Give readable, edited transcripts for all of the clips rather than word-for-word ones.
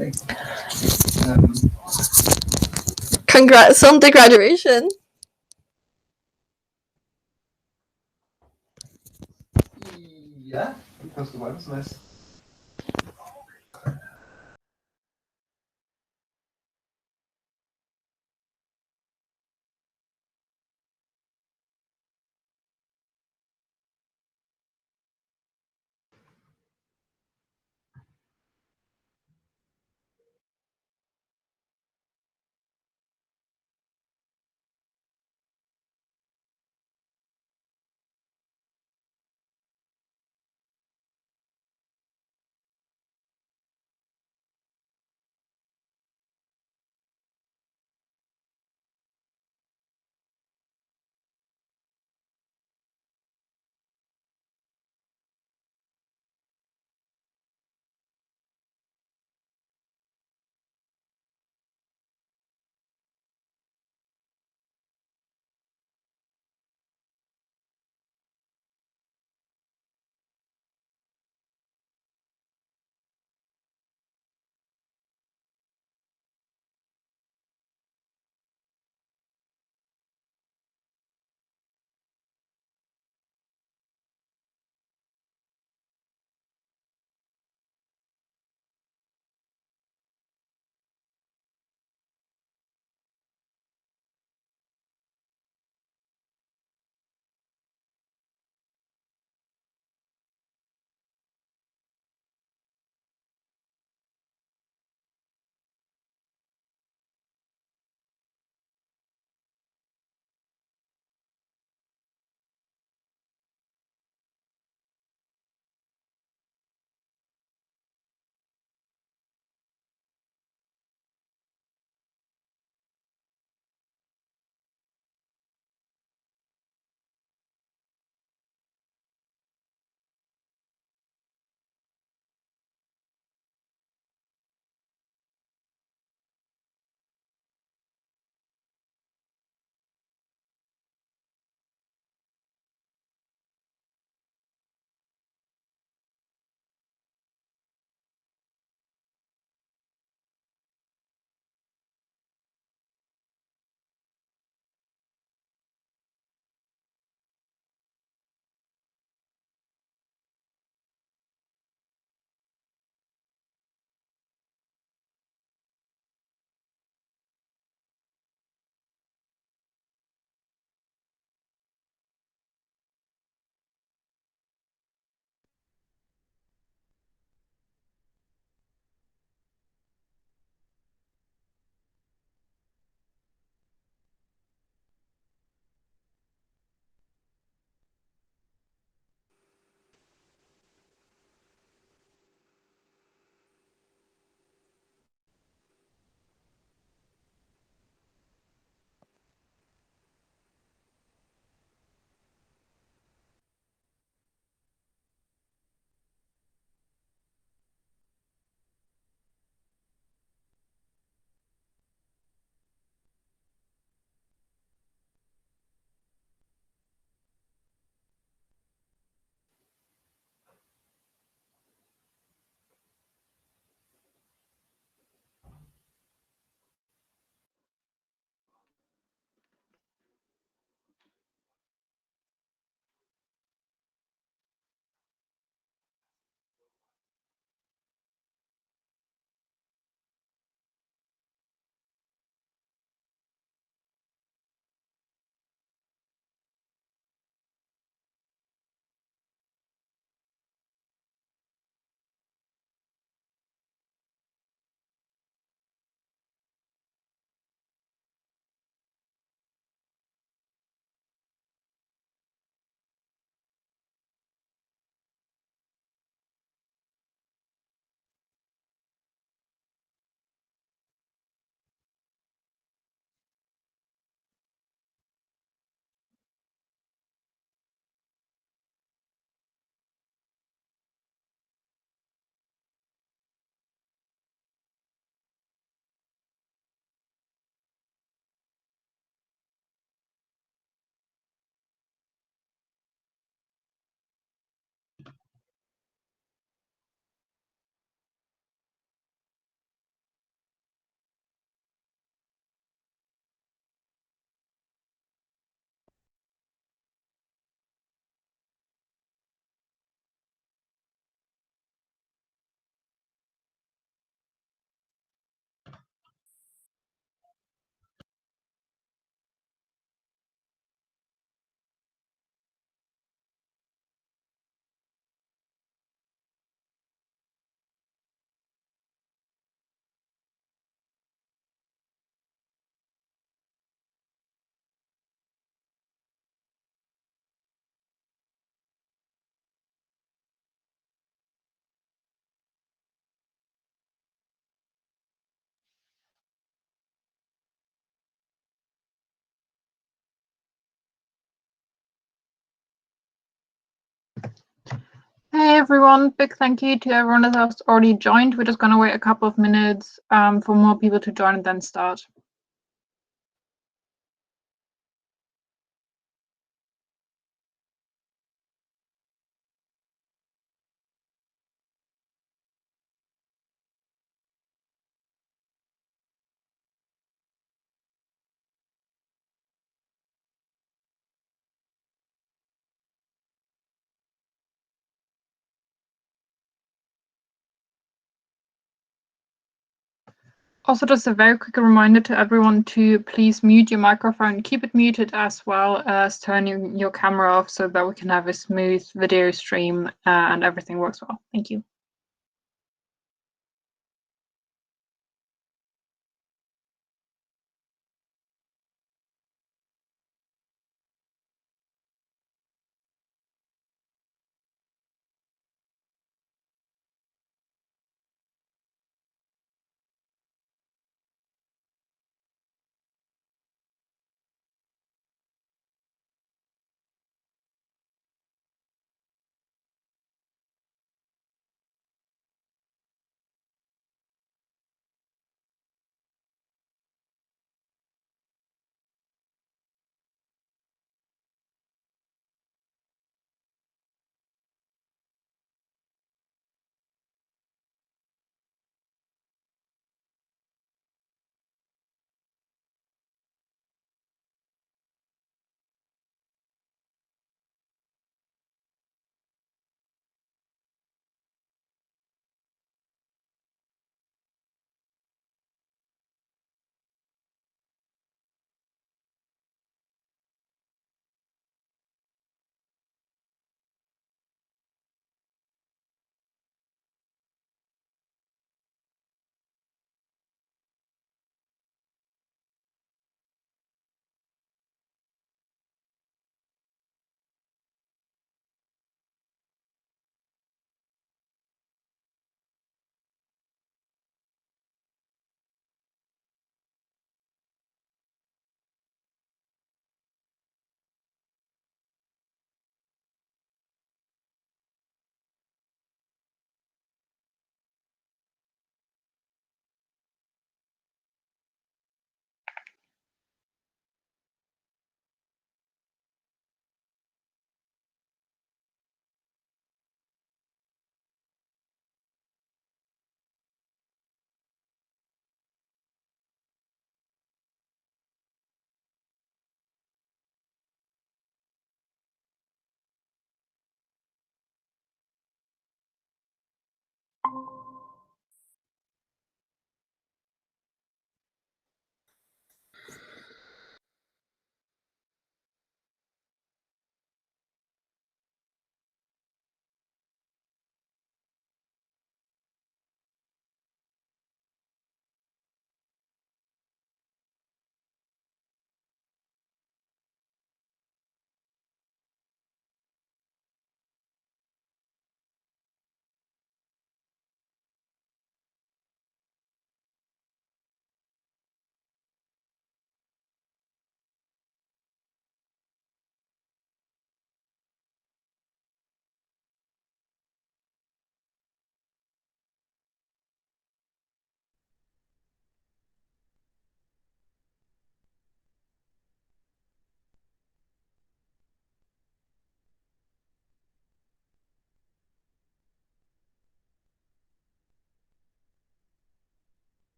actually. Um, Congrats on the graduation. yeah, because the weather's nice. Hey everyone, big thank you to everyone that has already joined. We're just going to wait a couple of minutes for more people to join and then start. Also, just a very quick reminder to everyone to please mute your microphone, keep it muted as well as turning your camera off so that we can have a smooth video stream and everything works well. Thank you.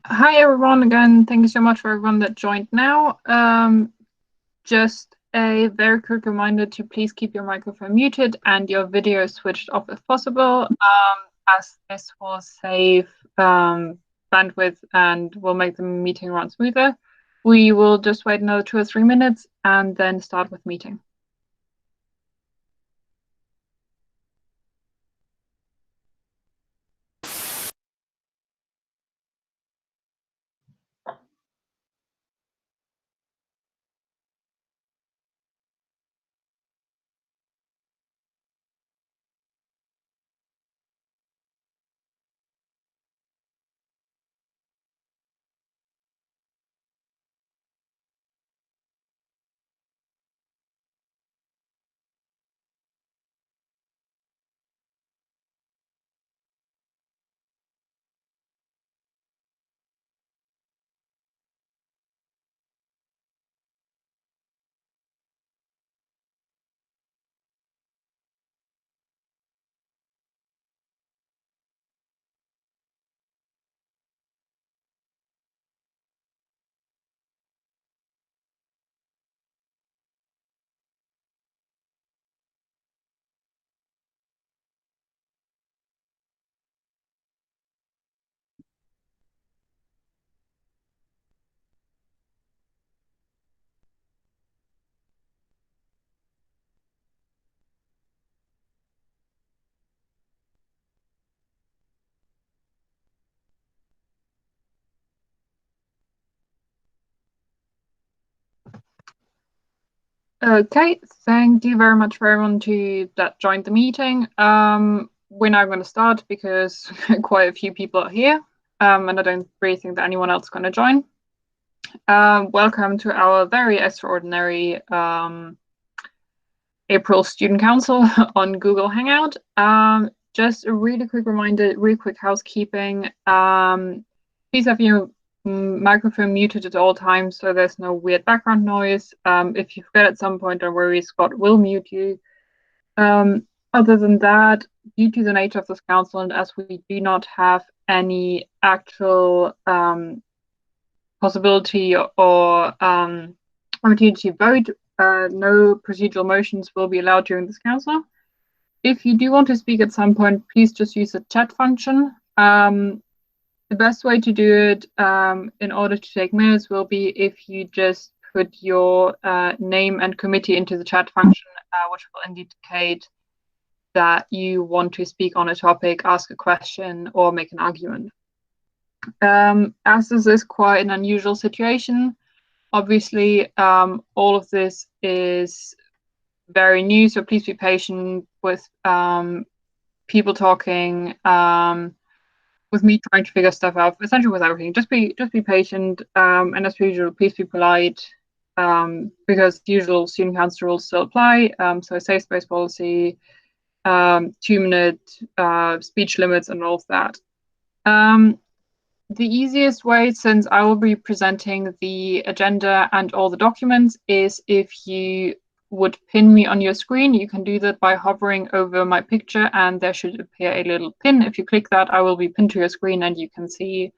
Hi everyone again. Thank you so much for everyone that joined now. Just a very quick reminder to please keep your microphone muted and your video switched off if possible, as this will save bandwidth and will make the meeting run smoother. We will just wait another 2 or 3 minutes and then start with meeting. Okay, thank you very much for everyone that joined the meeting. We're now going to start because quite a few people are here, and I don't really think that anyone else is going to join. Welcome to our very extraordinary April Student Council on Google Hangout. Just a really quick reminder, really quick housekeeping. Please have your microphone muted at all times so there's no weird background noise. If you forget at some point, don't worry, Scott will mute you. Other than that, due to the nature of this council and as we do not have any actual possibility or opportunity to vote, no procedural motions will be allowed during this council. If you do want to speak at some point, please just use the chat function. The best way to do it in order to take minutes will be if you just put your name and committee into the chat function, which will indicate that you want to speak on a topic, ask a question, or make an argument. As this is quite an unusual situation, obviously all of this is very new, so please be patient with people talking, with me trying to figure stuff out, essentially with everything. Just be patient, and as usual, please be polite, because usual student council rules still apply. So safe space policy, 2-minute speech limits, and all of that. The easiest way, since I will be presenting the agenda and all the documents, is if you would pin me on your screen. You can do that by hovering over my picture and there should appear a little pin. If you click that, I will be pinned to your screen and you can see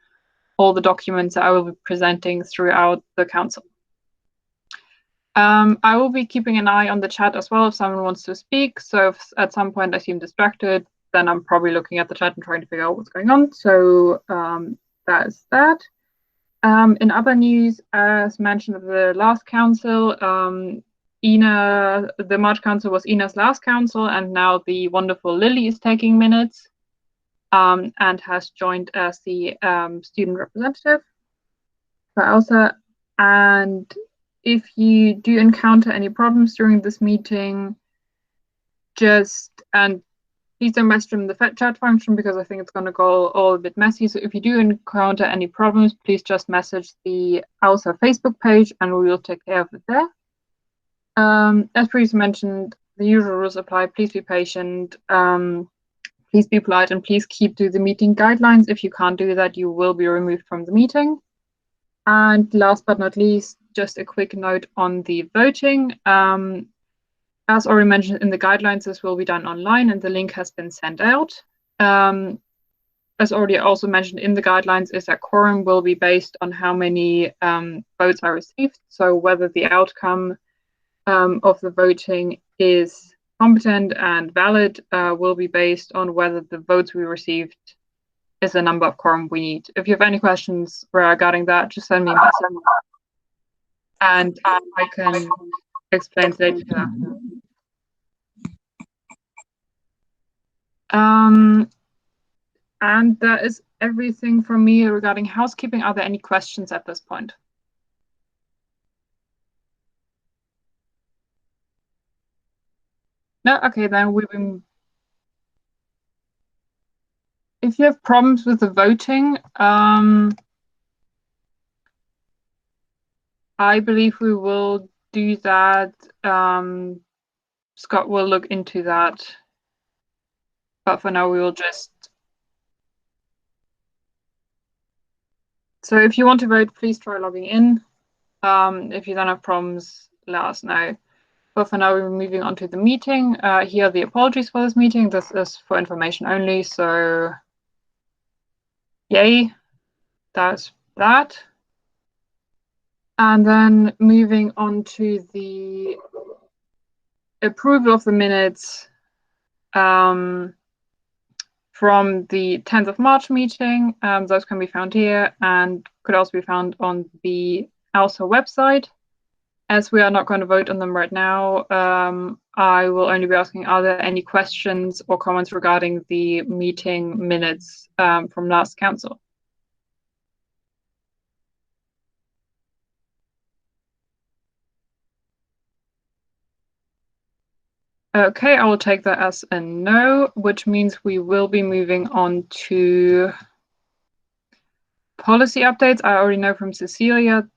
all the documents that I will be presenting throughout the council. I will be keeping an eye on the chat as well if someone wants to speak. So if at some point I seem distracted, then I'm probably looking at the chat and trying to figure out what's going on. So that is that. In other news, as mentioned at the last council, the March Council was Ina's last council, and now the wonderful Lily is taking minutes and has joined as the student representative for ELSA. And if you do encounter any problems during this meeting, please don't message them in the chat function because I think it's going to go all a bit messy. So if you do encounter any problems, please just message the ELSA Facebook page and we will take care of it there. As previously mentioned, the usual rules apply. Please be patient, please be polite, and please keep to the meeting guidelines. If you can't do that, you will be removed from the meeting. And last but not least, just a quick note on the voting. As already mentioned in the guidelines, this will be done online and the link has been sent out. As already also mentioned in the guidelines, is that quorum will be based on how many votes are received. So whether the outcome of the voting is competent and valid will be based on whether the votes we received is the number of quorum we need. If you have any questions regarding that, just send me a message and I can explain later. And that is everything from me regarding housekeeping. Are there any questions at this point? No? Okay, then if you have problems with the voting, I believe we will do that. Scott will look into that. But for now, we will just... So if you want to vote, please try logging in. If you don't have problems, let us know. But for now, we're moving on to the meeting. Here are the apologies for this meeting. This is for information only, so yay, that's that. And then moving on to the approval of the minutes from the 10th of March meeting. Those can be found here and could also be found on the ELSA website. As we are not going to vote on them right now, I will only be asking, are there any questions or comments regarding the meeting minutes from last council? Okay, I will take that as a no, which means we will be moving on to policy updates. I already know from Cecilia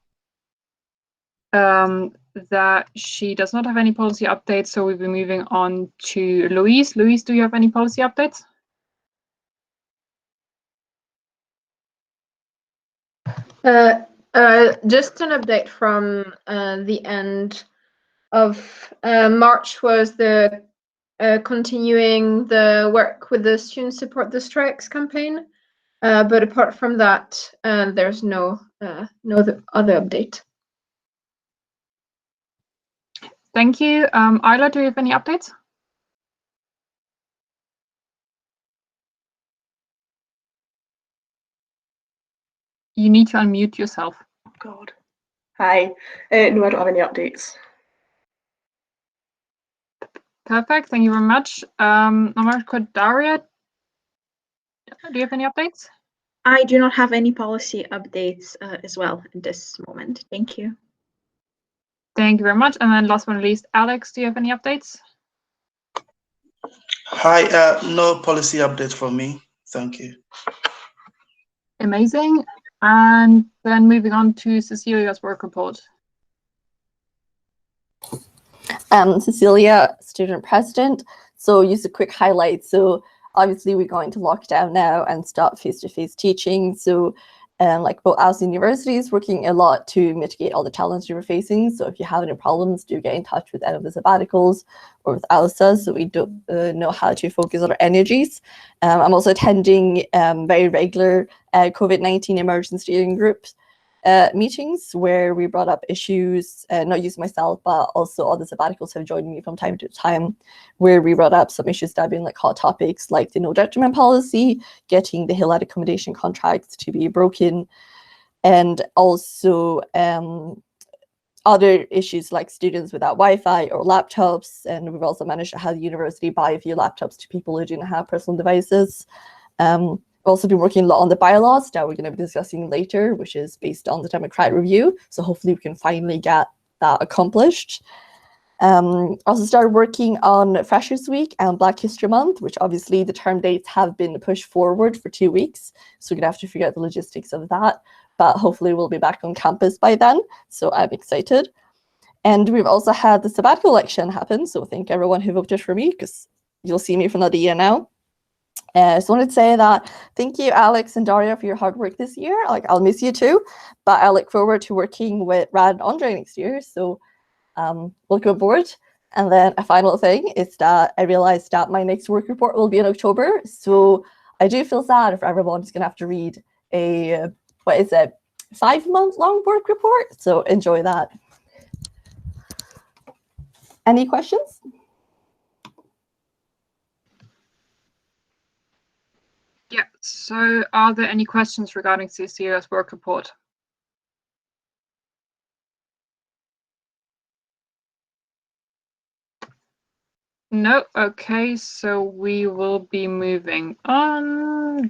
that she does not have any policy updates, so we'll be moving on to Louise. Louise, do you have any policy updates? Just an update from the end of March was the continuing the work with the Student Support the Strikes campaign. But apart from that, there's no other update. Thank you. Isla, do you have any updates? You need to unmute yourself. Oh God. Hi. No, I don't have any updates. Perfect. Thank you very much. Marco, Daria, do you have any updates? I do not have any policy updates as well at this moment. Thank you. Thank you very much. And then last but not least, Alex, do you have any updates? Hi, no policy update from me. Thank you. Amazing. And then moving on to Cecilia's work report. Cecilia, student president. So just a quick highlight. So obviously we're going to lockdown now and stop face-to-face teaching. So like both ALSA universities working a lot to mitigate all the challenges we're facing. So if you have any problems, do get in touch with any of the sabbaticals or with ALSA, so we don't know how to focus our energies. I'm also attending very regular COVID-19 emergency steering groups meetings where we brought up issues, not just myself, but also all the sabbaticals have joined me from time to time, where we brought up some issues that have been like hot topics, like the no detriment policy, getting the Hillite accommodation contracts to be broken, and also other issues like students without Wi-Fi or laptops. And we've also managed to have the university buy a few laptops to people who didn't have personal devices. Also been working a lot on the bylaws that we're going to be discussing later, which is based on the Democrat review. So hopefully we can finally get that accomplished. Also started working on Freshers Week and Black History Month, which obviously the term dates have been pushed forward for 2 weeks. So we're going to have to figure out the logistics of that. But hopefully we'll be back on campus by then. So I'm excited. And we've also had the sabbatical election happen. So thank everyone who voted for me, because you'll see me for another year now. So I wanted to say that thank you, Alex and Daria, for your hard work this year. Like, I'll miss you too, but I look forward to working with Rad and Andre next year. So welcome aboard. And then a final thing is that I realized that my next work report will be in October. So I do feel sad if everyone is going to have to read a, 5-month-long work report. So enjoy that. Any questions? Yeah, so are there any questions regarding Cecilia's work report? No, okay, so we will be moving on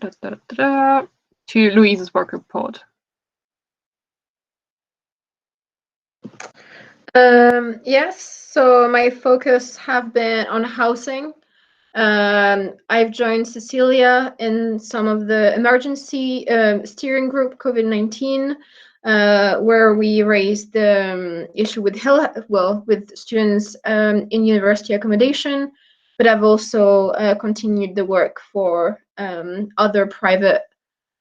to Louise's work report. Yes, so my focus have been on housing. I've joined Cecilia in some of the emergency steering group COVID-19, where we raised the issue with with students in university accommodation, but I've also continued the work for other private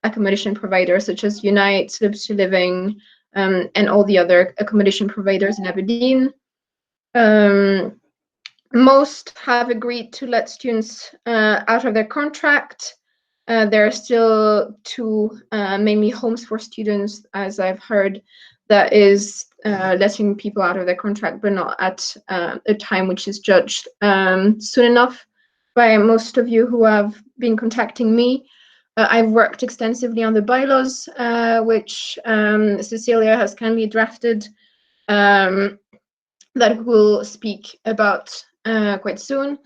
accommodation providers such as Unite, Slips to Living, and all the other accommodation providers in Aberdeen. Most have agreed to let students out of their contract. There are still 2 mainly homes for students, as I've heard, that is letting people out of their contract, but not at a time which is judged soon enough by most of you who have been contacting me. I've worked extensively on the bylaws, which Cecilia has kindly drafted, that we'll speak about quite soon.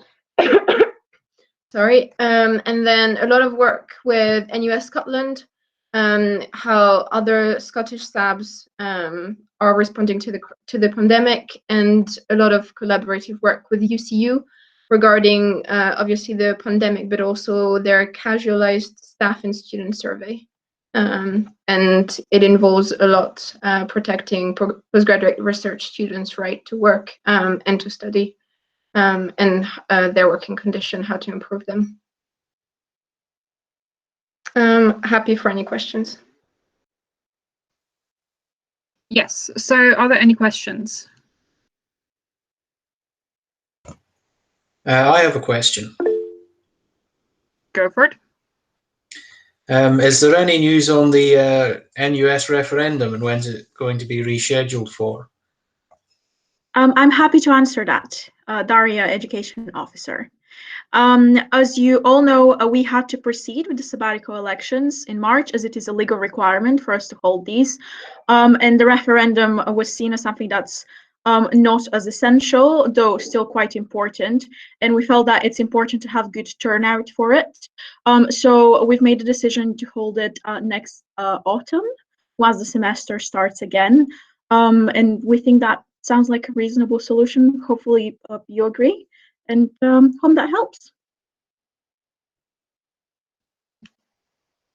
Sorry. And then a lot of work with NUS Scotland, how other Scottish SABs are responding to the pandemic, and a lot of collaborative work with UCU regarding obviously the pandemic, but also their casualized staff and student survey. And it involves a lot protecting postgraduate research students' right to work and to study, and their working condition, how to improve them. Happy for any questions. Yes. So are there any questions? I have a question. Go for it. Is there any news on the NUS referendum and when's it going to be rescheduled for? I'm happy to answer that, Daria, Education Officer. As you all know, we had to proceed with the sabbatical elections in March, as it is a legal requirement for us to hold these. And the referendum was seen as something that's not as essential, though still quite important. And we felt that it's important to have good turnout for it. So we've made the decision to hold it next autumn, once the semester starts again. And we think that sounds like a reasonable solution. Hopefully you agree, and hope that helps.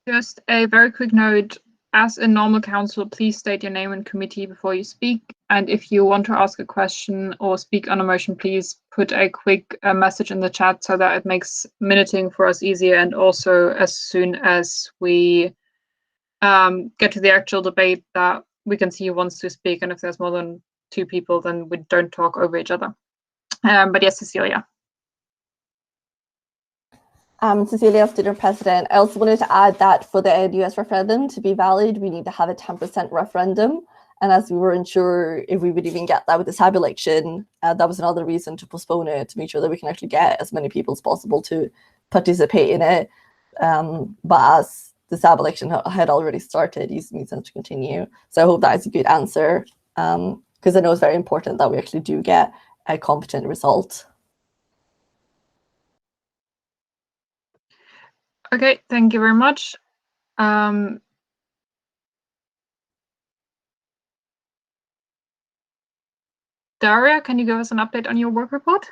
Just a very quick note. As a normal council, please state your name and committee before you speak. And if you want to ask a question or speak on a motion, please put a quick message in the chat so that it makes minuting for us easier. And also, as soon as we get to the actual debate, that we can see who wants to speak. And if there's more than 2 people, then we don't talk over each other. But yes, Cecilia. Cecilia, student president. I also wanted to add that for the NUS referendum to be valid, we need to have a 10% referendum. And as we weren't sure if we would even get that with the SAB election, that was another reason to postpone it, to make sure that we can actually get as many people as possible to participate in it. But as the SAB election had already started, it makes sense to continue. So I hope that is a good answer, because I know it's very important that we actually do get a competent result. Okay, thank you very much. Daria, can you give us an update on your work report?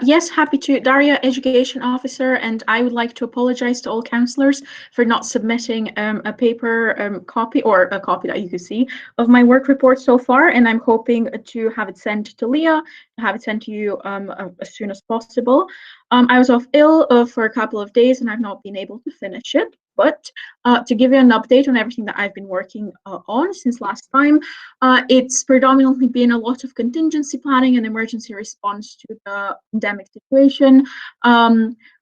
Yes, happy to. Daria, Education Officer, and I would like to apologize to all councillors for not submitting a paper copy, or a copy that you can see, of my work report so far, and I'm hoping to have it sent to Leah, have it sent to you as soon as possible. I was off ill for a couple of days and I've not been able to finish it. But to give you an update on everything that I've been working on since last time, it's predominantly been a lot of contingency planning and emergency response to the pandemic situation.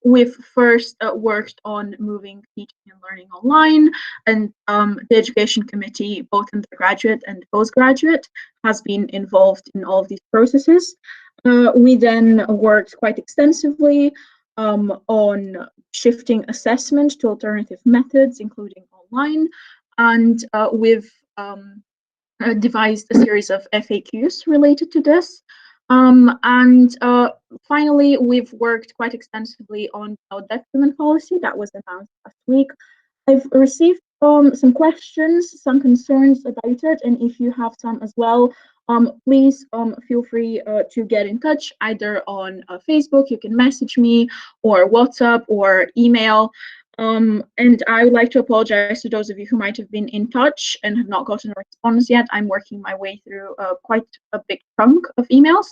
We've first worked on moving teaching and learning online, and the education committee, both undergraduate and postgraduate, has been involved in all of these processes. We then worked quite extensively on shifting assessment to alternative methods, including online, and we've devised a series of FAQs related to this. And finally, we've worked quite extensively on our document policy that was announced last week. I've received some questions, some concerns about it, and if you have some as well, please feel free to get in touch either on Facebook, you can message me, or WhatsApp or email. And I would like to apologize to those of you who might have been in touch and have not gotten a response yet. I'm working my way through quite a big chunk of emails,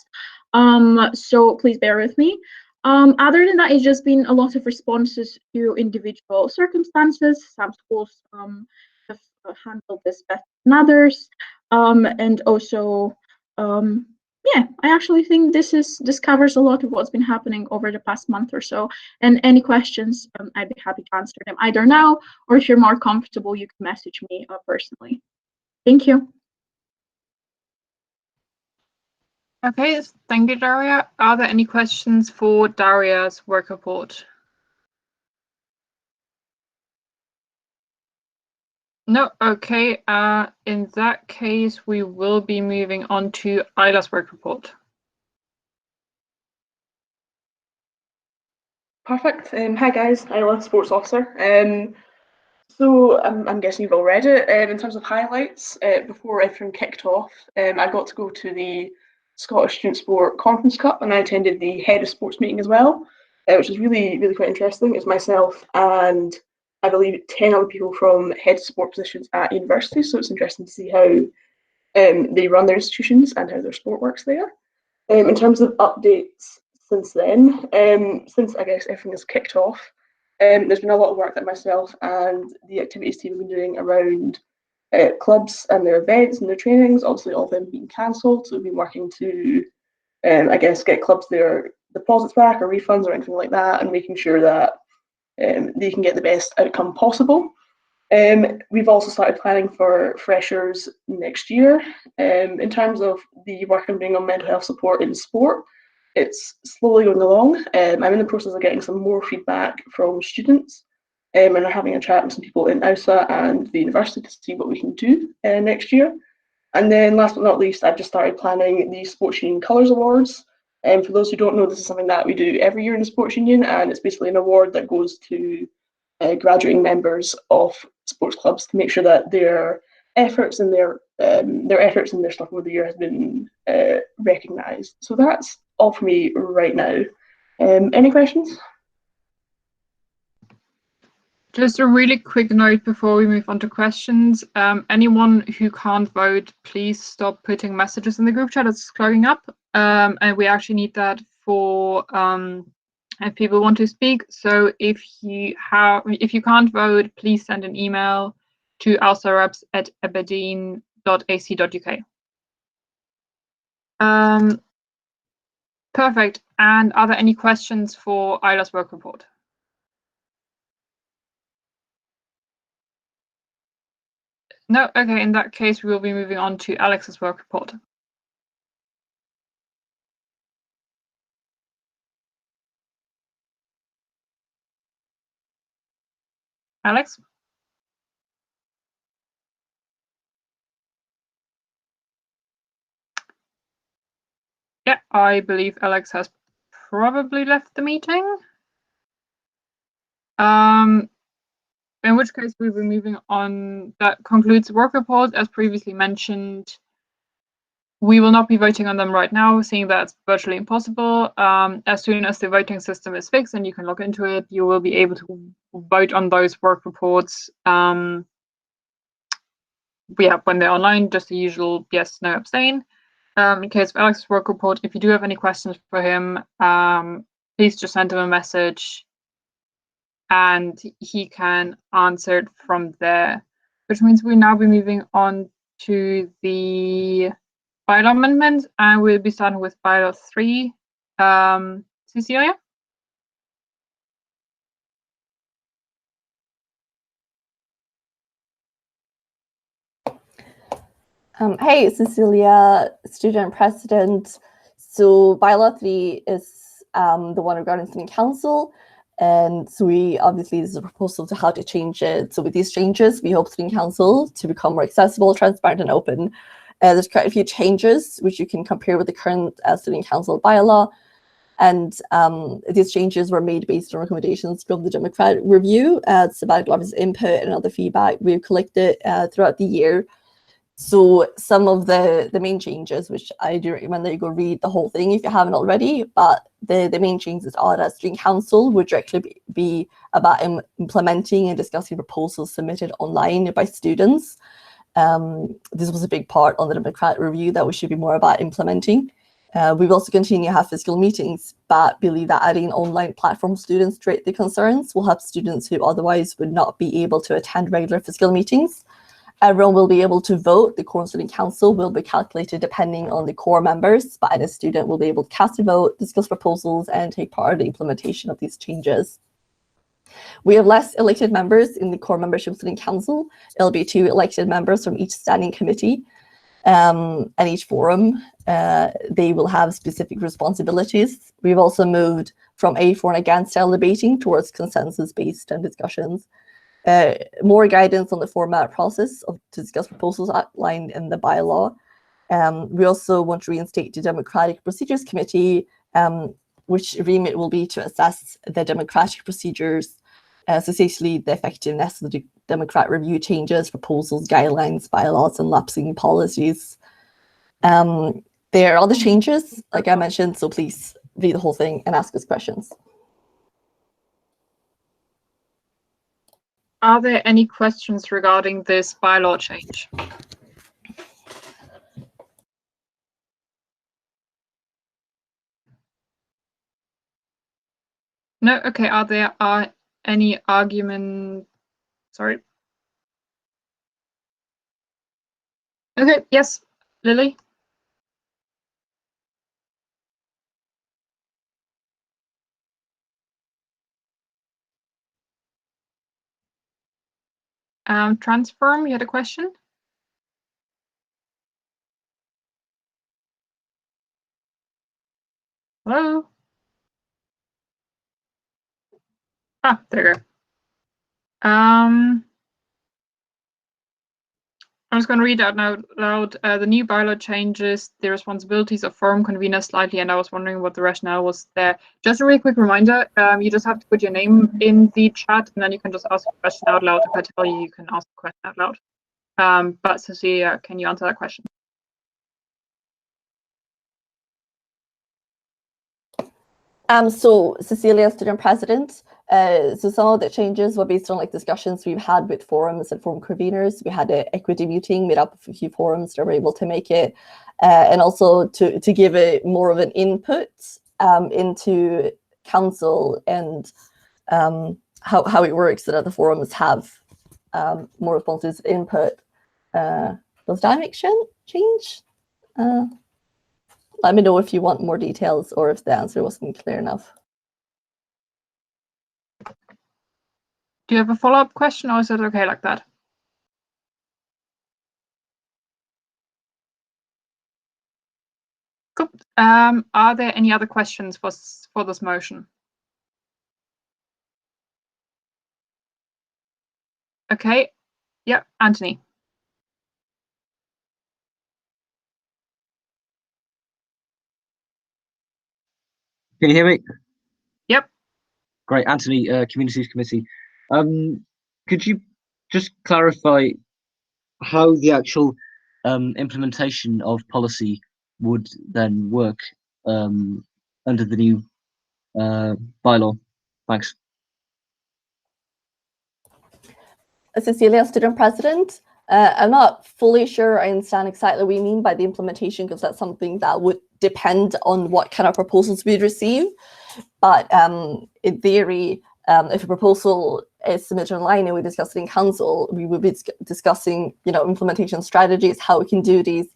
so please bear with me. Other than that, it's just been a lot of responses to individual circumstances. Some schools have handled this better than others. And also, yeah, I actually think this covers a lot of what's been happening over the past month or so. And any questions, I'd be happy to answer them either now, or if you're more comfortable, you can message me personally. Thank you. Okay, thank you, Daria. Are there any questions for Daria's work report? No, okay. In that case, we will be moving on to Isla's work report. Perfect. Hi guys, Isla, Sports Officer. So I'm guessing you've all read it. In terms of highlights, before everything kicked off, I got to go to the Scottish Student Sport Conference Cup, and I attended the head of sports meeting as well, which was really, really quite interesting. It's myself and I believe 10 other people from head of sport positions at university, so it's interesting to see how they run their institutions and how their sport works there. In terms of updates since then, since I guess everything has kicked off, there's been a lot of work that myself and the activities team have been doing around clubs and their events and their trainings. Obviously, all of them being cancelled, so we've been working to, I guess, get clubs their deposits back or refunds or anything like that, and making sure that they can get the best outcome possible. We've also started planning for freshers next year. In terms of the work I'm doing on mental health support in sport, it's slowly going along. I'm in the process of getting some more feedback from students, and I'm having a chat with some people in AUSA and the university to see what we can do next year. And then last but not least, I've just started planning the Sports Union Colours Awards. And for those who don't know, this is something that we do every year in the Sports Union, and it's basically an award that goes to graduating members of sports clubs to make sure that their efforts and their stuff over the year has been recognised. So that's all for me right now. Any questions? Just a really quick note before we move on to questions. Anyone who can't vote, please stop putting messages in the group chat. It's clogging up, and we actually need that for if people want to speak. So if you can't vote, please send an email to alsareps@aberdeen.ac.uk. Perfect. And are there any questions for Isla's work report? No? Okay, in that case, we will be moving on to Alex's work report. Alex? Yeah, I believe Alex has probably left the meeting. In which case we'll be moving on. That concludes the work report. As previously mentioned, we will not be voting on them right now, seeing that it's virtually impossible. As soon as the voting system is fixed and you can log into it, you will be able to vote on those work reports. When they're online, just the usual yes, no, abstain. In case of Alex's work report, if you do have any questions for him, please just send him a message and he can answer it from there, which means we'll now be moving on to the bylaw amendments, and we'll be starting with bylaw 3. Cecilia? Hey, Cecilia, student president. So bylaw 3 is the one regarding student council. And so this is a proposal to how to change it. So with these changes, we hope student council to become more accessible, transparent, and open. There's quite a few changes which you can compare with the current student council bylaw. And these changes were made based on recommendations from the democratic review. It's about a lot of input and other feedback we've collected throughout the year. So some of the main changes, which I do recommend that you go read the whole thing if you haven't already, but the main changes are that student council would directly be about implementing and discussing proposals submitted online by students. This was a big part on the democratic review that we should be more about implementing. We will also continue to have physical meetings, but believe that adding an online platform for students to rate the concerns will help students who otherwise would not be able to attend regular physical meetings. Everyone will be able to vote. The core student council will be calculated depending on the core members, but any student will be able to cast a vote, discuss proposals, and take part in the implementation of these changes. We have less elected members in the core membership student council. It'll be 2 elected members from each standing committee and each forum. They will have specific responsibilities. We've also moved from a for and against style debating towards consensus-based discussions. More guidance on the format process to discuss proposals outlined in the bylaw. We also want to reinstate the Democratic Procedures Committee, which remit will be to assess the democratic procedures, so essentially the effectiveness of the democratic review changes, proposals, guidelines, bylaws, and lapsing policies. there are other changes, like I mentioned, so please read the whole thing and ask us questions. Are there any questions regarding this bylaw change? No? Okay, are there any argument? Sorry. Okay, yes, Lily? Transform, you had a question? Hello? Ah, there you go. I'm just going to read out now loud. The new bylaw changes the responsibilities of forum convener slightly, and I was wondering what the rationale was there. Just a really quick reminder, you just have to put your name in the chat, and then you can just ask a question out loud. If I tell you, you can ask the question out loud. But Cecilia, can you answer that question? So Cecilia, student president. So some of the changes were based on like discussions we've had with forums and forum conveners. We had an equity meeting made up of a few forums that were able to make it, and also to give it more of an input into council and how it works, so that the forums have more responses input. Does that make change? Let me know if you want more details or if the answer wasn't clear enough. Do you have a follow-up question, or is it okay like that? Cool. Are there any other questions for this motion? Okay. Yeah, Anthony. Can you hear me? Yep. Great, Anthony, Communities Committee. Could you just clarify how the actual implementation of policy would then work under the new bylaw? Thanks. Cecilia, student president. I'm not fully sure I understand exactly what you mean by the implementation, because that's something that would depend on what kind of proposals we'd receive. But in theory, if a proposal is submitted online and we discuss it in council, we would be discussing, implementation strategies, how we can do these,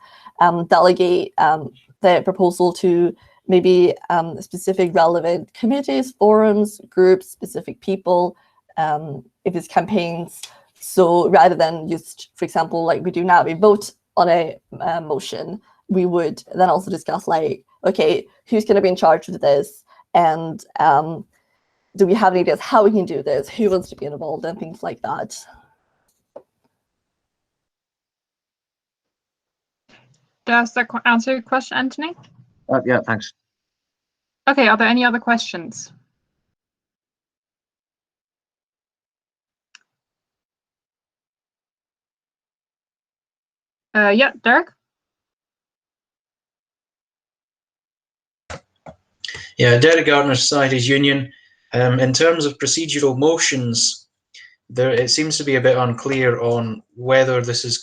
delegate the proposal to maybe specific relevant committees, forums, groups, specific people, if it's campaigns. So rather than just, for example, like we do now, we vote on a motion, we would then also discuss like, okay, who's going to be in charge of this? And do we have any ideas how we can do this? Who wants to be involved and things like that? Does that answer your question, Anthony? Yeah, thanks. Okay, are there any other questions? Yeah, Derek? Yeah, Derek Gardner, Societies Union. In terms of procedural motions, it seems to be a bit unclear on whether this is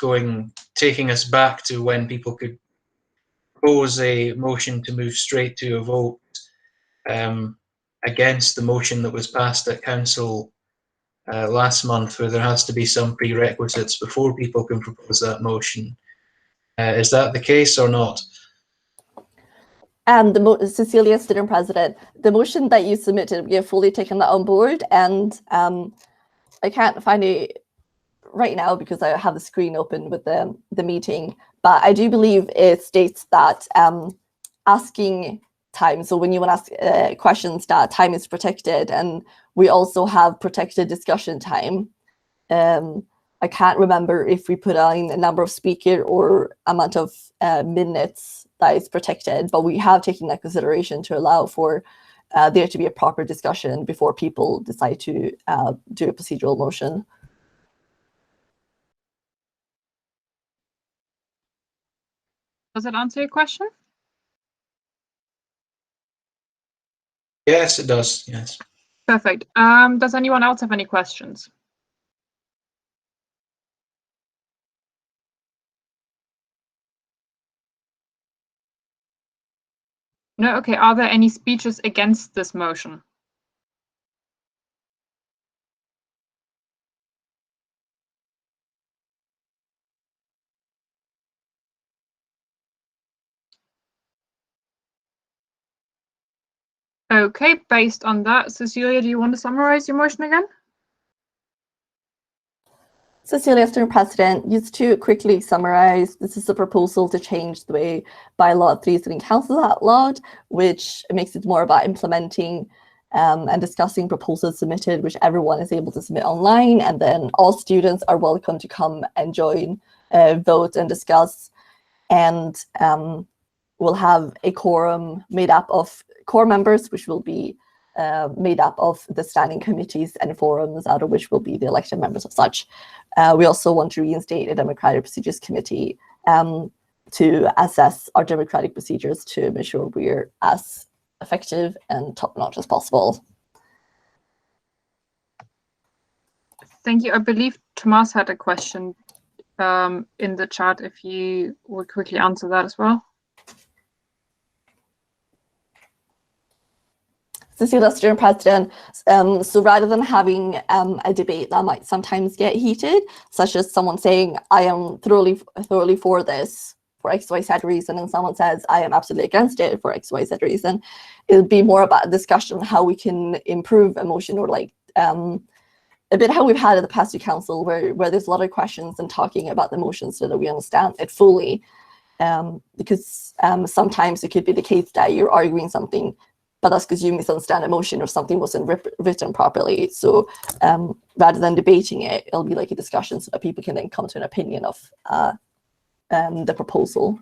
taking us back to when people could propose a motion to move straight to a vote against the motion that was passed at council last month, where there has to be some prerequisites before people can propose that motion. Is that the case or not? Cecilia, student president, the motion that you submitted, we have fully taken that on board, and I can't find it right now because I have the screen open with the meeting, but I do believe it states that asking time, so when you want to ask questions, that time is protected, and we also have protected discussion time. I can't remember if we put in a number of speaker or amount of minutes that is protected, but we have taken that consideration to allow for there to be a proper discussion before people decide to do a procedural motion. Does that answer your question? Yes, it does. Yes. Perfect. Does anyone else have any questions? No? Okay. Are there any speeches against this motion? Okay, based on that, Cecilia, do you want to summarize your motion again? Cecilia, Mr. President, just to quickly summarize, this is a proposal to change the way bylaw 3 Sitting Council is outlawed, which makes it more about implementing and discussing proposals submitted, which everyone is able to submit online, and then all students are welcome to come and join, vote and discuss, and we'll have a quorum made up of core members, which will be made up of the standing committees and forums, out of which will be the elected members of such. We also want to reinstate a Democratic Procedures Committee to assess our democratic procedures to make sure we're as effective and top-notch as possible. Thank you. I believe Tomas had a question in the chat, if you would quickly answer that as well. Cecilia, Mr. President, so rather than having a debate that might sometimes get heated, such as someone saying, I am thoroughly for this for XYZ reason, and someone says, I am absolutely against it for XYZ reason, it would be more about a discussion on how we can improve a motion, or like a bit how we've had at the past council, where there's a lot of questions and talking about the motion so that we understand it fully. Because sometimes it could be the case that you're arguing something, but that's because you misunderstand a motion or something wasn't written properly. So rather than debating it, it'll be like a discussion so that people can then come to an opinion of the proposal.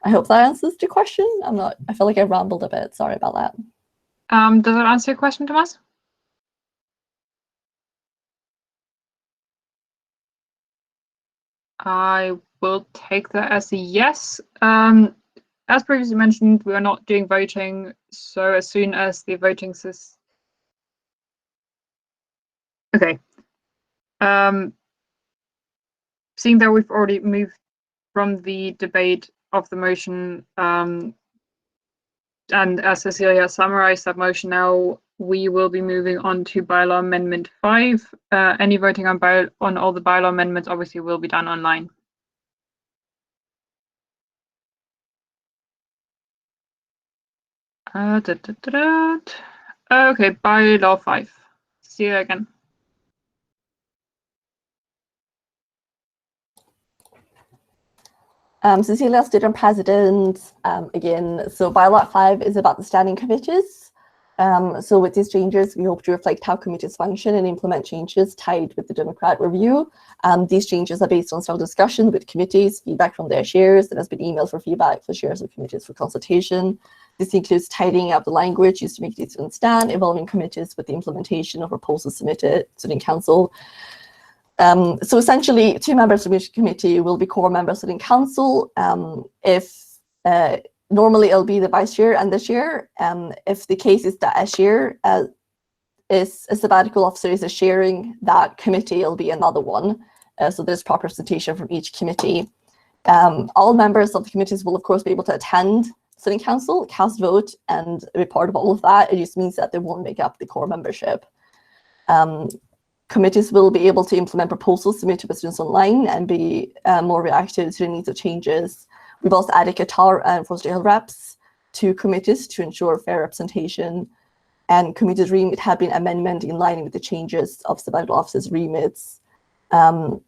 I hope that answers the question. I feel like I rambled a bit. Sorry about that. Does that answer your question, Tomas? I will take that as a yes. As previously mentioned, we are not doing voting, so as soon as the voting system... Okay. Seeing that we've already moved from the debate of the motion, and as Cecilia summarized that motion now, we will be moving on to bylaw amendment 5. Any voting on all the bylaw amendments obviously will be done online. Okay, bylaw 5. See you again. Cecilia, Student President, again, so bylaw 5 is about the standing committees. So with these changes, we hope to reflect how committees function and implement changes tied with the Democrat review. These changes are based on several discussions with committees, feedback from their chairs, and has been emailed for feedback for chairs of committees for consultation. This includes tidying up the language used to make these understand, involving committees with the implementation of proposals submitted to the council. So essentially, 2 members of each committee will be core members of the council. Normally it'll be the vice chair and the chair. If the case is that a chair is a sabbatical officer is chairing that committee, it'll be another one. So there's proper representation from each committee. All members of the committees will of course be able to attend sitting council, cast vote, and be part of all of that. It just means that they won't make up the core membership. Committees will be able to implement proposals submitted by students online and be more reactive to the needs of changes. We've also added Qatar and Forster Hill reps to committees to ensure fair representation, and committees' remit have been amendment in line with the changes of sabbatical officers' remits. And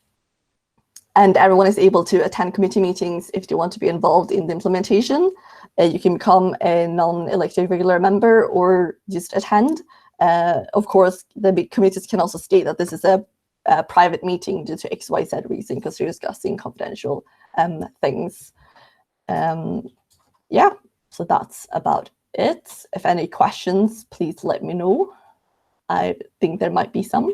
everyone is able to attend committee meetings if they want to be involved in the implementation. You can become a non-elected regular member or just attend. Of course, the committees can also state that this is a private meeting due to XYZ reason because they're discussing confidential things. Yeah, so that's about it. If any questions, please let me know. I think there might be some.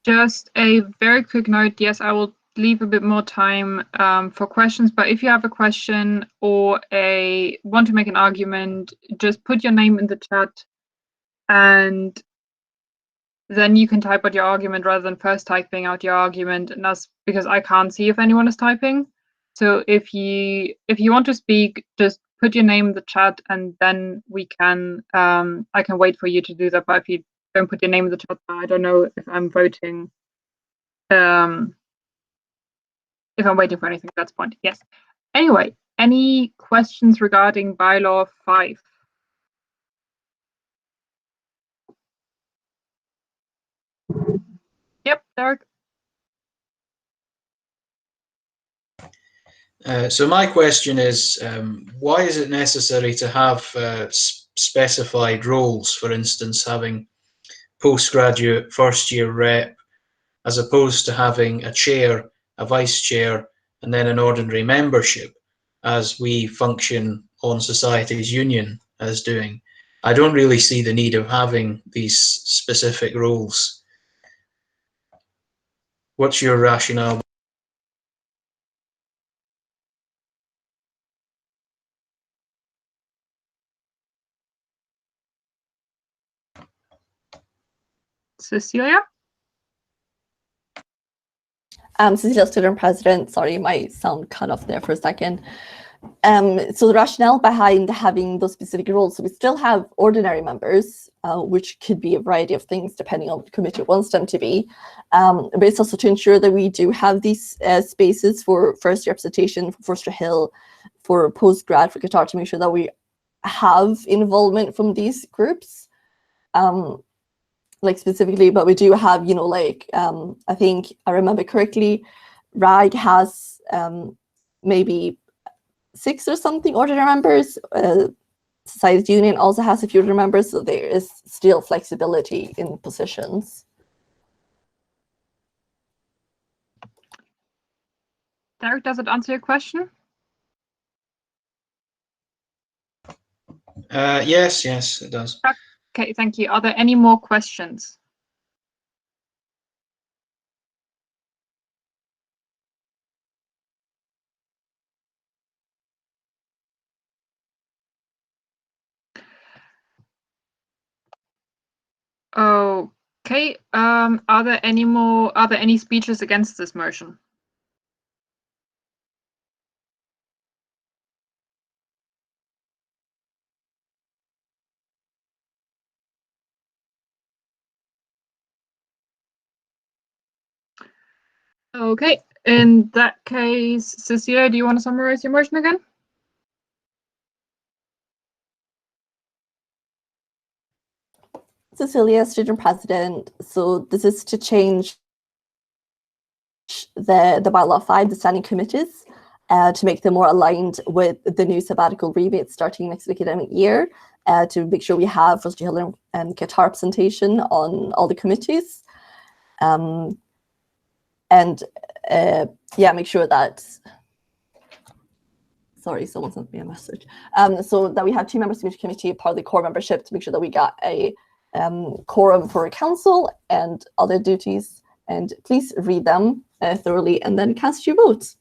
Just a very quick note. Yes, I will leave a bit more time for questions. But if you have a question or want to make an argument, just put your name in the chat, and then you can type out your argument rather than first typing out your argument. And that's because I can't see if anyone is typing. So if you want to speak, just put your name in the chat, and then we can I can wait for you to do that. But if you don't put your name in the chat, I don't know if I'm voting. If I'm waiting for anything at that point, yes. Anyway, any questions regarding bylaw 5? Yep, Derek. So my question is, why is it necessary to have specified roles, for instance, having postgraduate, first-year rep, as opposed to having a chair, a vice chair, and then an ordinary membership, as we function on Societies Union as doing? I don't really see the need of having these specific roles. What's your rationale? Cecilia? Cecilia, student president. Sorry, my sound cut off there for a second. So the rationale behind having those specific roles, so we still have ordinary members, which could be a variety of things depending on what the committee wants them to be. But it's also to ensure that we do have these spaces for first year representation, for Forster Hill, for postgrad, for Qatar, to make sure that we have involvement from these groups. Like specifically, but we do have, you know, like I think I remember correctly, RAG has maybe 6 or something ordinary members. Societies Union also has a few ordinary members, so there is still flexibility in positions. Derek, does it answer your question? Yes, it does. Okay, thank you. Are there any more questions? Okay. Are there any speeches against this motion? Okay, in that case, Cecilia, do you want to summarize your motion again? Cecilia, student president. So this is to change the bylaw 5, the standing committees, to make them more aligned with the new sabbatical rebate starting next academic year, to make sure we have Forster Hill and Qatar representation on all the committees. Yeah, make sure that, sorry, someone sent me a message. So that we have 2 members of the committee, part of the core membership, to make sure that we got a quorum for council and other duties. And please read them thoroughly and then cast your votes.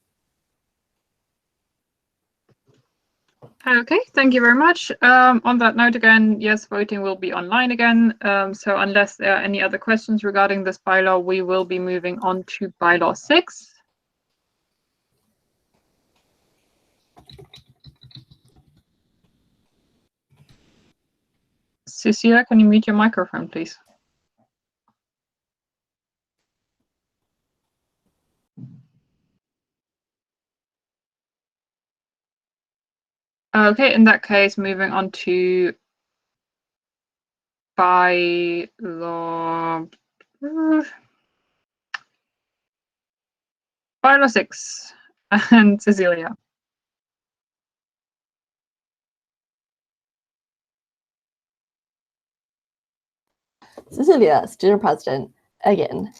Okay, thank you very much. On that note again, yes, voting will be online again. So unless there are any other questions regarding this bylaw, we will be moving on to bylaw 6. Cecilia, can you mute your microphone, please? Okay, in that case, moving on to bylaw 6 and Cecilia. Cecilia, student president, again.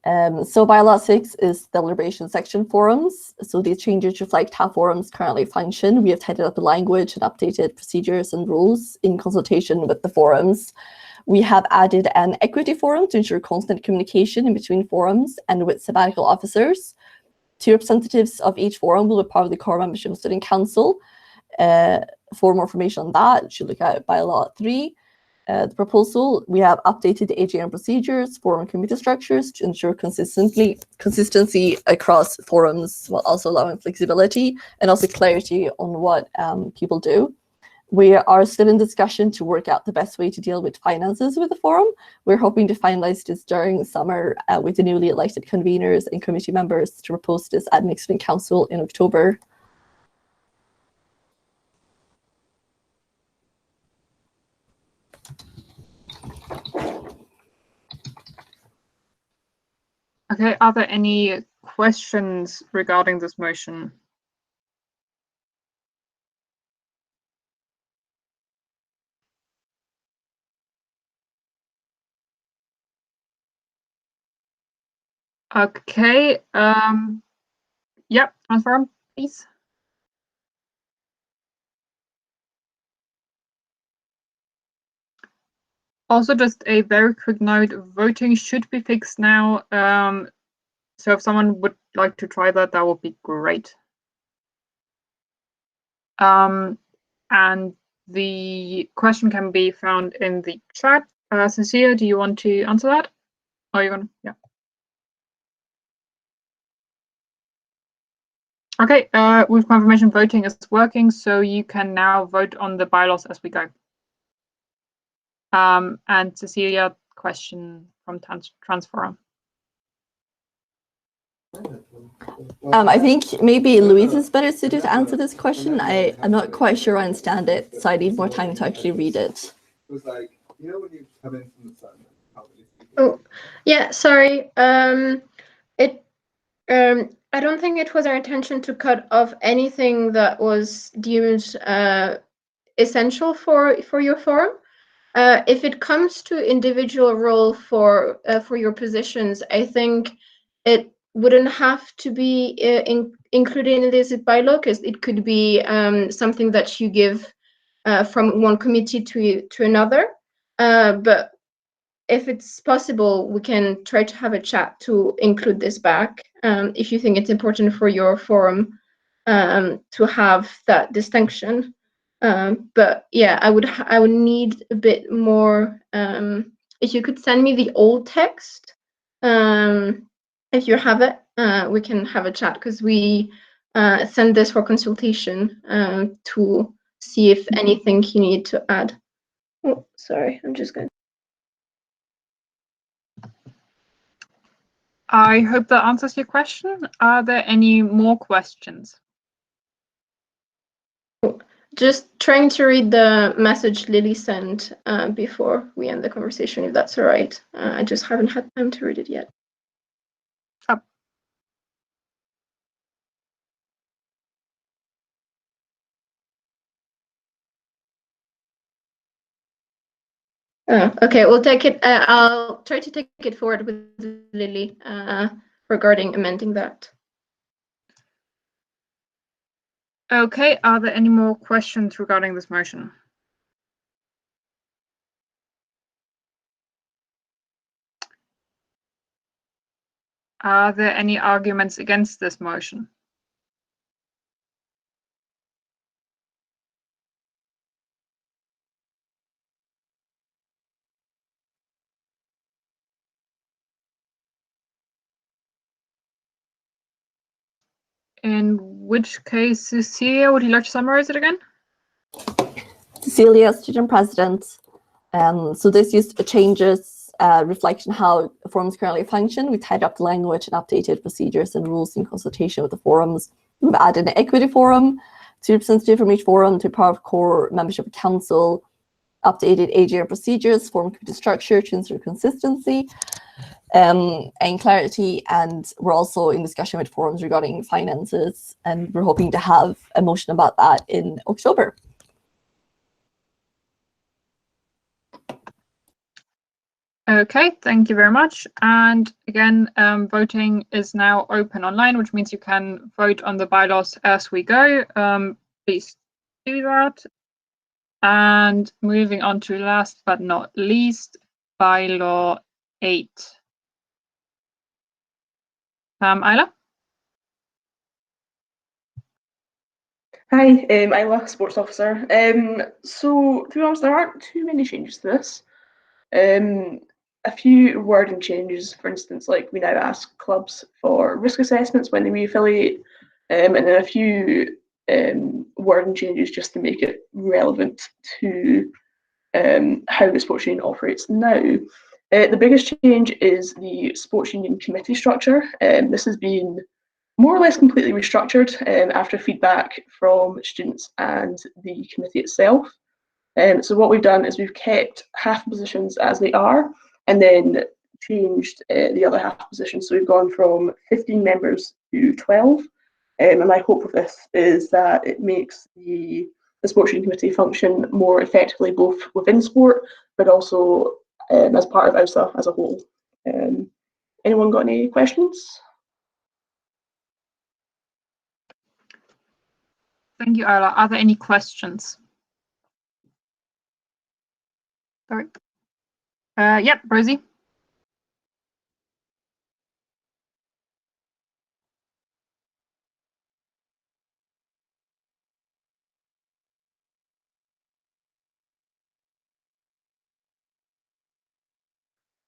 So bylaw 6 is the deliberation section forums. So these changes reflect how forums currently function. We have tidied up the language and updated procedures and rules in consultation with the forums. We have added an equity forum to ensure constant communication in between forums and with sabbatical officers. 2 representatives of each forum will be part of the core membership of Student Council. For more information on that, you should look at bylaw 3. The proposal, we have updated the AGM procedures, forum committee structures to ensure consistency across forums, while also allowing flexibility and also clarity on what people do. We are still in discussion to work out the best way to deal with finances with the forum. We're hoping to finalize this during summer with the newly elected conveners and committee members to propose this at next Student Council in October. Okay, are there any questions regarding this motion? Okay, yep, transform, please. Also, just a very quick note, voting should be fixed now. So if someone would like to try that, that would be great. And the question can be found in the chat. Cecilia, do you want to answer that? Or are you gonna, yeah. Okay, with confirmation voting is working, so you can now vote on the bylaws as we go. And Cecilia, question from Transforum. I think maybe Louise is better suited to answer this question. I'm not quite sure I understand it, so I need more time to actually read it. It was like, you know when you come in from the sun? Oh, yeah, sorry. I don't think it was our intention to cut off anything that was deemed essential for your forum. If it comes to individual role for your positions, I think it wouldn't have to be included in this bylaw, because it could be something that you give from one committee to another. But if it's possible, we can try to have a chat to include this back, if you think it's important for your forum to have that distinction. But yeah, I would need a bit more. If you could send me the old text, if you have it, we can have a chat, because we send this for consultation to see if anything you need to add. Oh, sorry, I'm just going. I hope that answers your question. Are there any more questions? Just trying to read the message Lily sent before we end the conversation, if that's all right. I just haven't had time to read it yet. Okay, we'll take it. I'll try to take it forward with Lily regarding amending that. Okay, are there any more questions regarding this motion? Are there any arguments against this motion? In which case, Cecilia, would you like to summarize it again? Cecilia, student president. So this changes reflection how forums currently function. We tied up the language and updated procedures and rules in consultation with the forums. We've added an equity forum, 2 representatives from each forum to part of core membership council, updated AGM procedures, forum committee structure to ensure consistency and clarity. And we're also in discussion with forums regarding finances, and we're hoping to have a motion about that in October. Okay, thank you very much. And again, voting is now open online, which means you can vote on the bylaws as we go. Please do that. And moving on to last but not least, bylaw 8. Ayla? Hi, Isla, sports officer. So to be honest, there aren't too many changes to this. A few wording changes, for instance, like we now ask clubs for risk assessments when they re-affiliate, and then a few wording changes just to make it relevant to how the sports union operates now. The biggest change is the sports union committee structure. This has been more or less completely restructured after feedback from students and the committee itself. So what we've done is we've kept half positions as they are and then changed the other half positions. So we've gone from 15 members to 12. And my hope with this is that it makes the sports union committee function more effectively both within sport but also as part of OUSA as a whole. Anyone got any questions? Thank you, Isla. Are there any questions? Sorry. Yep, Rosie.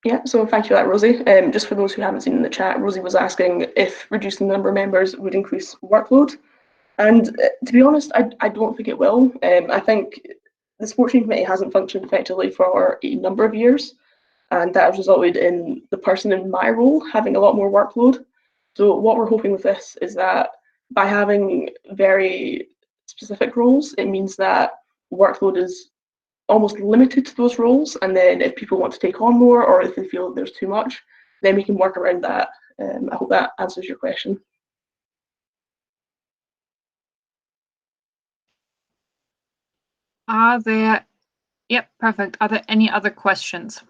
Yeah, so thank you for that, Rosie. Just for those who haven't seen in the chat, Rosie was asking if reducing the number of members would increase workload. And to be honest, I don't think it will. I think the sports union committee hasn't functioned effectively for a number of years, and that has resulted in the person in my role having a lot more workload. So what we're hoping with this is that by having very specific roles, it means that workload is almost limited to those roles, and then if people want to take on more or if they feel that there's too much, then we can work around that. I hope that answers your question. Are there, yep, perfect. Are there any other questions?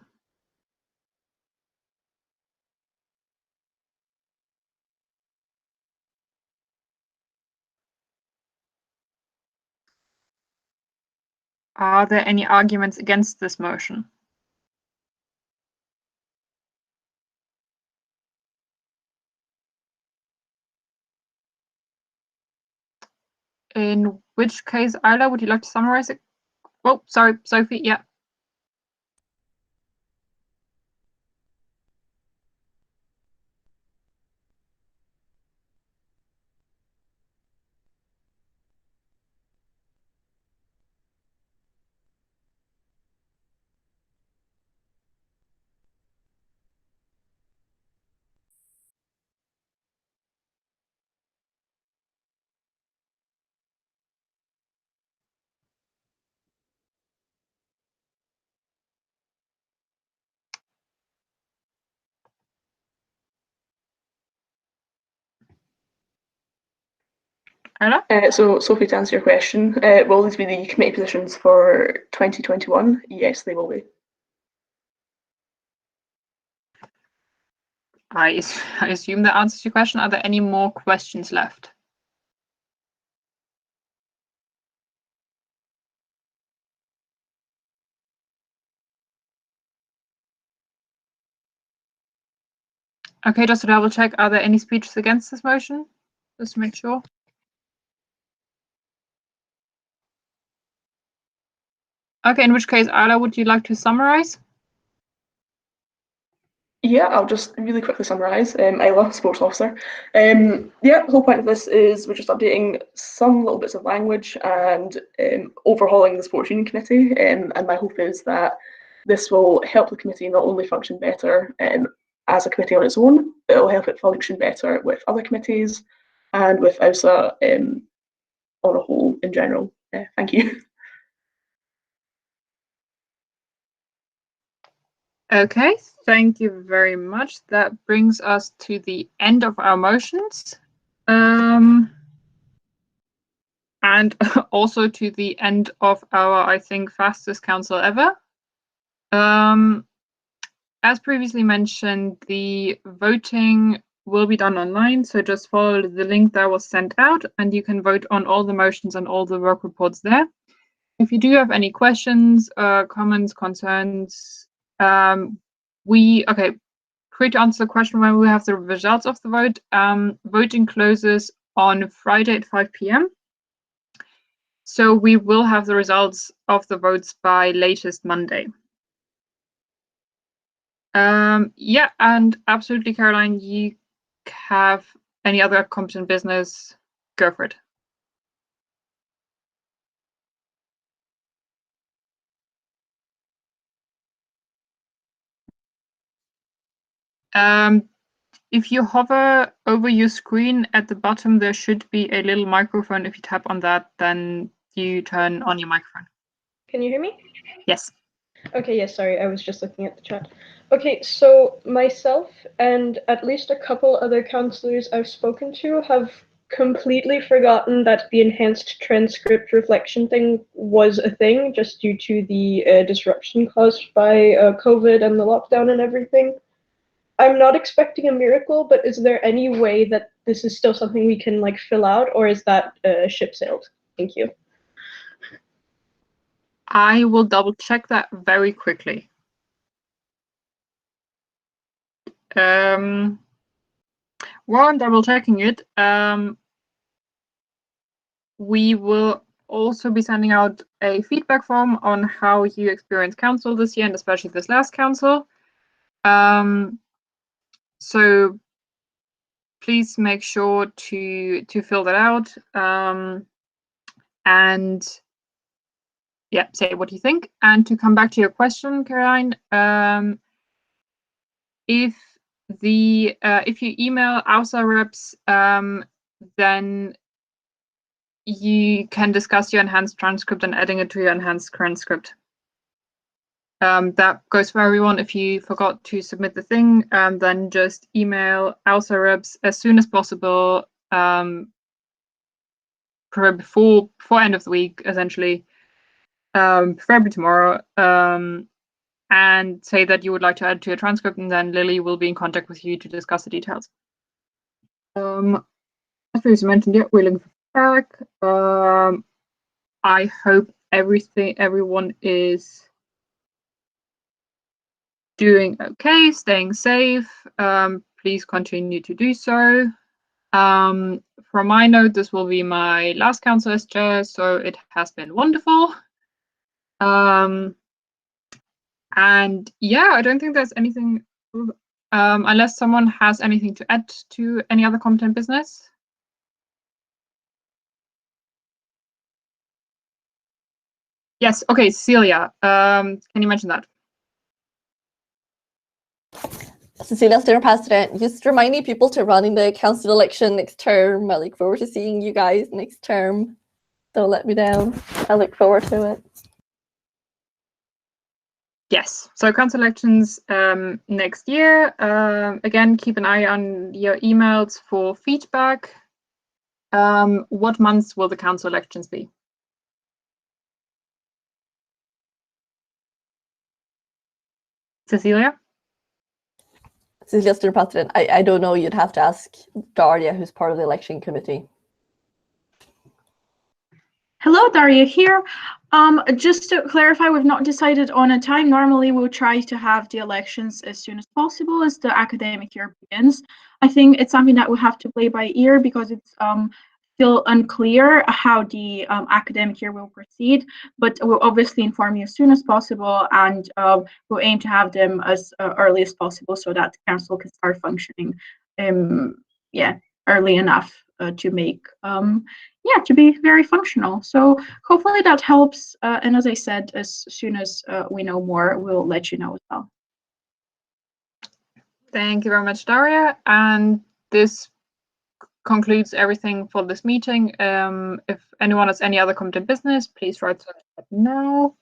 Are there any arguments against this motion? In which case, Isla, would you like to summarize it? Oh, sorry, Sophie, yeah. Isla? So Sophie, to answer your question, will these be the committee positions for 2021? Yes, they will be. I assume that answers your question. Are there any more questions left? Okay, just to double check, are there any speeches against this motion? Just to make sure. Okay, in which case, Isla, would you like to summarize? Yeah, I'll just really quickly summarise. Isla, sports officer. Yeah, the whole point of this is we're just updating some little bits of language and overhauling the sports union committee. And my hope is that this will help the committee not only function better as a committee on its own, but it will help it function better with other committees and with OUSA on a whole in general. Thank you. Okay, thank you very much. That brings us to the end of our motions. And also to the end of our, I think, fastest council ever. As previously mentioned, the voting will be done online, so just follow the link that was sent out and you can vote on all the motions and all the work reports there. If you do have any questions, comments, concerns, free to answer the question when we have the results of the vote. Voting closes on Friday at 5 p.m. So we will have the results of the votes by latest Monday. Yeah, and absolutely, Caroline, you have any other competent business, go for it. If you hover over your screen at the bottom, there should be a little microphone. If you tap on that, then you turn on your microphone. Can you hear me? Yes. Okay, yes, sorry, I was just looking at the chat. Okay, so myself and at least a couple other counselors I've spoken to have completely forgotten that the enhanced transcript reflection thing was a thing, just due to the disruption caused by COVID and the lockdown and everything. I'm not expecting a miracle, but is there any way that this is still something we can like fill out, or is that ship sailed? Thank you. I will double check that very quickly. While I'm double checking it, we will also be sending out a feedback form on how you experienced council this year, and especially this last council. So please make sure to fill that out, and yeah, say what you think. And to come back to your question, Caroline, if you email AUSA reps, then you can discuss your enhanced transcript and adding it to your enhanced transcript. That goes for everyone. If you forgot to submit the thing, then just email AUSA reps as soon as possible, probably before end of the week, essentially, preferably tomorrow, and say that you would like to add to your transcript, and then Lily will be in contact with you to discuss the details. As previously mentioned, yeah, we're looking for feedback. I hope everyone is doing okay, staying safe. Please continue to do so. From my note, this will be my last council as chair, so it has been wonderful. And yeah, I don't think there's anything, unless someone has anything to add to any other competent business. Yes, okay, Cecilia, can you mention that? Cecilia, Student President, just reminding people to run in the council election next term. I look forward to seeing you guys next term. Don't let me down. I look forward to it. Yes, so council elections next year. Again, keep an eye on your emails for feedback. What months will the council elections be? Cecilia? Cecilia, Student President, I don't know. You'd have to ask Daria, who's part of the election committee. Hello, Daria here. Just to clarify, we've not decided on a time. Normally, we'll try to have the elections as soon as possible as the academic year begins. I think it's something that we'll have to play by ear because it's still unclear how the academic year will proceed, but we'll obviously inform you as soon as possible, and we'll aim to have them as early as possible so that the council can start functioning early enough to make to be very functional. So hopefully that helps, and as I said, as soon as we know more, we'll let you know as well. Thank you very much, Daria, and this concludes everything for this meeting. If anyone has any other competent business, please write to us now.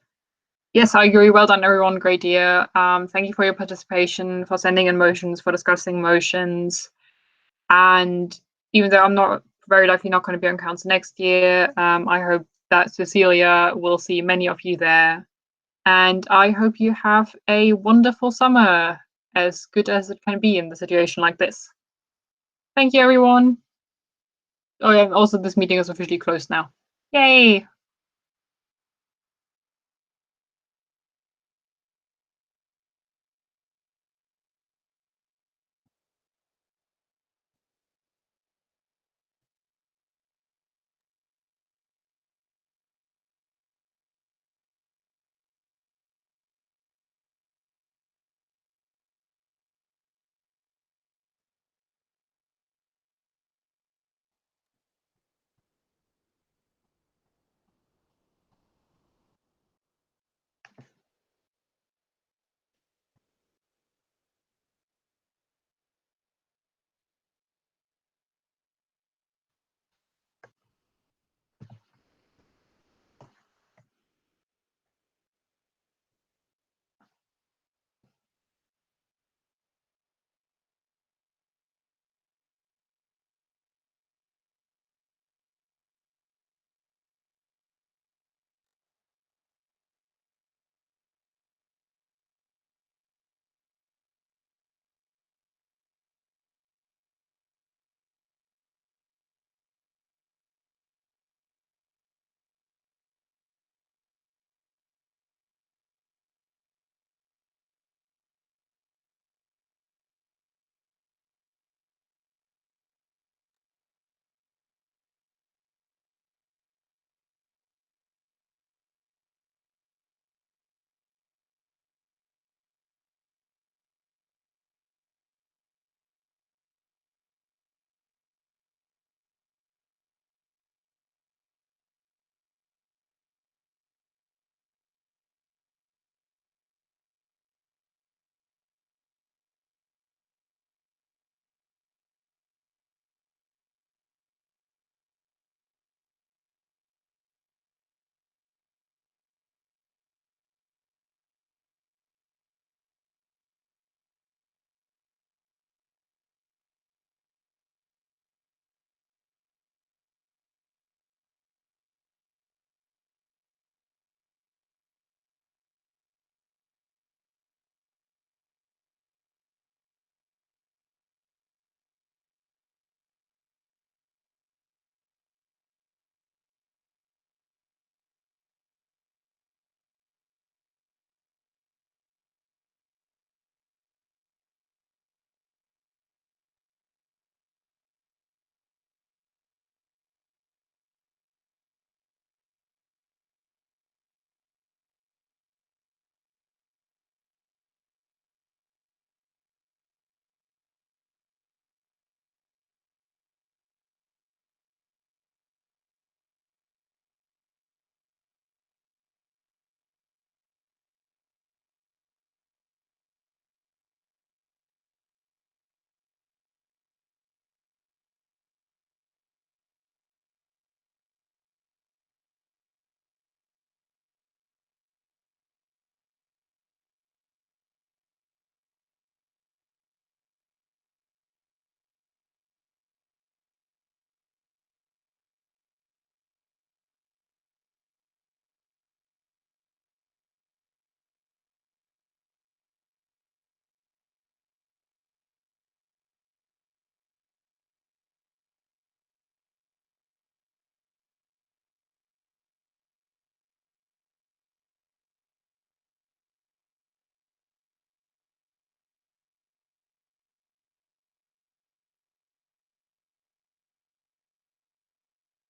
Yes, I agree. Well done, everyone. Great year. Thank you for your participation, for sending in motions, for discussing motions. And even though I'm not very likely not going to be on council next year, I hope that Cecilia will see many of you there. And I hope you have a wonderful summer, as good as it can be in the situation like this. Thank you, everyone. Oh yeah, also this meeting is officially closed now. Yay!